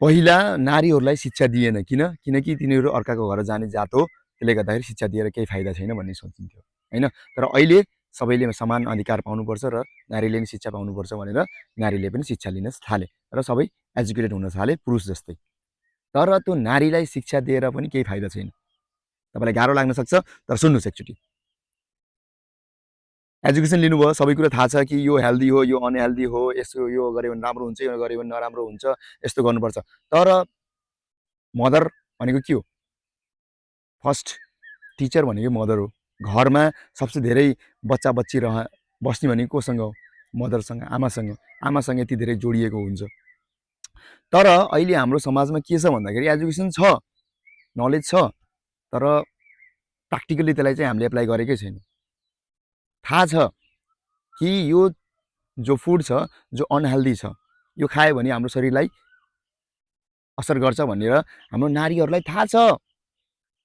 पहिला नारीहरूलाई शिक्षा दिएन किनकि तिनीहरू अर्काको घर जाने जात हो, त्यसले गर्दाखेरि शिक्षा दिएर केही फाइदा छैन भन्ने सोचिन्थ्यो हैन। तर अहिले सबैले समान अधिकार पाउनुपर्छ र नारीले पनि शिक्षा पाउनुपर्छ भनेर नारीले पनि शिक्षा लिन थाले र सबै एजुकेटेड हुन थाले पुरुष जस्तै। तर त्यो नारीलाई शिक्षा दिएर पनि केही फाइदा छैन। तपाईँलाई गाह्रो लाग्न सक्छ, तर सुन्नुहोस् एकचोटि। एजुकेसन लिनुभयो, सबै कुरा थाहा छ कि यो हेल्दी हो, यो अनहेल्दी हो, यसो यो गऱ्यो भने राम्रो हुन्छ, यो गऱ्यो भने नराम्रो हुन्छ, यस्तो गर्नुपर्छ। तर मदर भनेको के हो? फर्स्ट टिचर भनेको मदर हो। घरमा सबसे धेरै बच्चा बच्ची बस्ने भनेको कोसँग हो? मदरसँग, आमासँग। आमासँग यति धेरै जोडिएको हुन्छ। तर अहिले हाम्रो समाजमा के छ भन्दाखेरि एजुकेसन छ, नलेज छ, तर प्र्याक्टिकली त्यसलाई चाहिँ हामीले एप्लाई गरेकै छैन। थाहा छ कि यो जो फुड छ, जो अनहेल्दी छ, यो खायो भने हाम्रो शरीरलाई असर गर्छ भनेर हाम्रो नारीहरूलाई थाहा छ।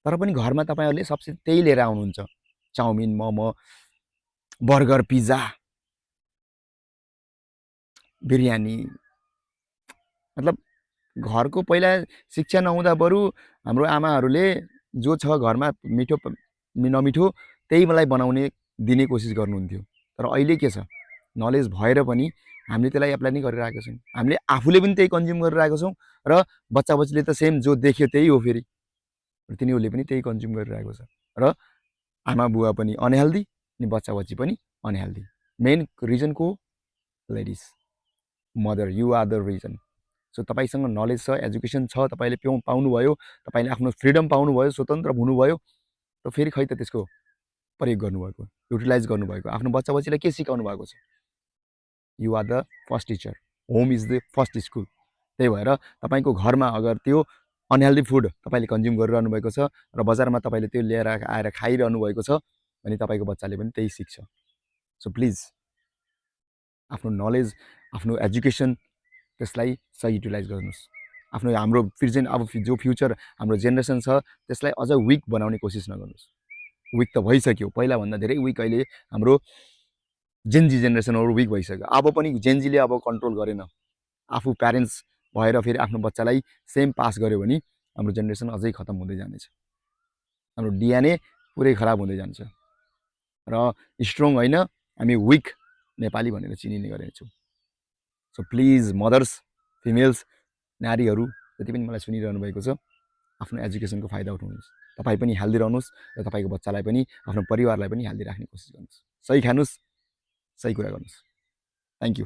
तर पनि घरमा तपाईँहरूले सबसे त्यही लिएर आउनुहुन्छ, chowmein, momo, burger, pizza, biryani. मतलब घरको पहिला शिक्षा नहुँदा बरु हाम्रो आमाहरूले जो छ घरमा मिठो नमिठो त्यही मलाई बनाउने दिने कोसिस गर्नुहुन्थ्यो। तर अहिले के छ, नलेज भएर पनि हामीले त्यसलाई एप्लाई नै गरिरहेको छौँ। हामीले आफूले पनि त्यही कन्ज्युम गरिरहेको छौँ र बच्चा बच्चीले त सेम जो देख्यो त्यही हो फेरि, तिनीहरूले पनि त्यही कन्ज्युम गरिरहेको छ र आमा बुवा पनि अनहेल्दी अनि बच्चा बच्ची पनि अनहेल्दी। मेन रिजन को? Ladies, mother, you are the reason. So तपाईँसँग नलेज छ, एजुकेसन छ, तपाईँले पाउनुभयो, तपाईँले आफ्नो फ्रिडम पाउनुभयो, स्वतन्त्र हुनुभयो, त फेरि खै त त्यसको प्रयोग गर्नुभएको, युटिलाइज गर्नुभएको, आफ्नो बच्चा बच्चीलाई के सिकाउनु भएको छ? You are the first teacher, home is the first school. त्यही भएर तपाईँको घरमा अगर त्यो अनहेल्दी फुड तपाईँले कन्ज्युम गरिरहनु भएको छ र बजारमा तपाईँले त्यो लिएर आएर खाइरहनु भएको छ भने तपाईँको बच्चाले पनि त्यही सिक्छ। सो प्लिज आफ्नो नलेज, आफ्नो एजुकेसन त्यसलाई सही युटिलाइज गर्नुहोस्। आफ्नो हाम्रो प्रेजेन्ट अब जो फ्युचर हाम्रो जेनेरेसन छ त्यसलाई अझ विक बनाउने कोसिस नगर्नुहोस्। विक त भइसक्यो, पहिलाभन्दा धेरै विक अहिले हाम्रो जेनजी जेनेरेसनहरू विक भइसक्यो। अब पनि जेनजीले अब कन्ट्रोल गरेन, आफू प्यारेन्ट्स भएर फेरि आफ्नो बच्चालाई सेम पास गर्यो भने हाम्रो जेनेरेसन अझै खतम हुँदै जानेछ। हाम्रो डिएनए पुरै खराब हुँदै जान्छ र स्ट्रङ होइन, हामी विक नेपाली भनेर चिनिने गरेछौँ। सो प्लिज मदर्स, फिमेल्स, नारीहरू जति पनि मलाई सुनिरहनु भएको छ, आफ्नो एजुकेसनको फाइदा उठाउनुहोस्। तपाईँ पनि हेल्दी रहनुहोस् र तपाईँको बच्चालाई पनि, आफ्नो परिवारलाई पनि हेल्दी राख्ने कोसिस गर्नुहोस्। सही खानुहोस्, सही कुरा गर्नुहोस्। Thank you.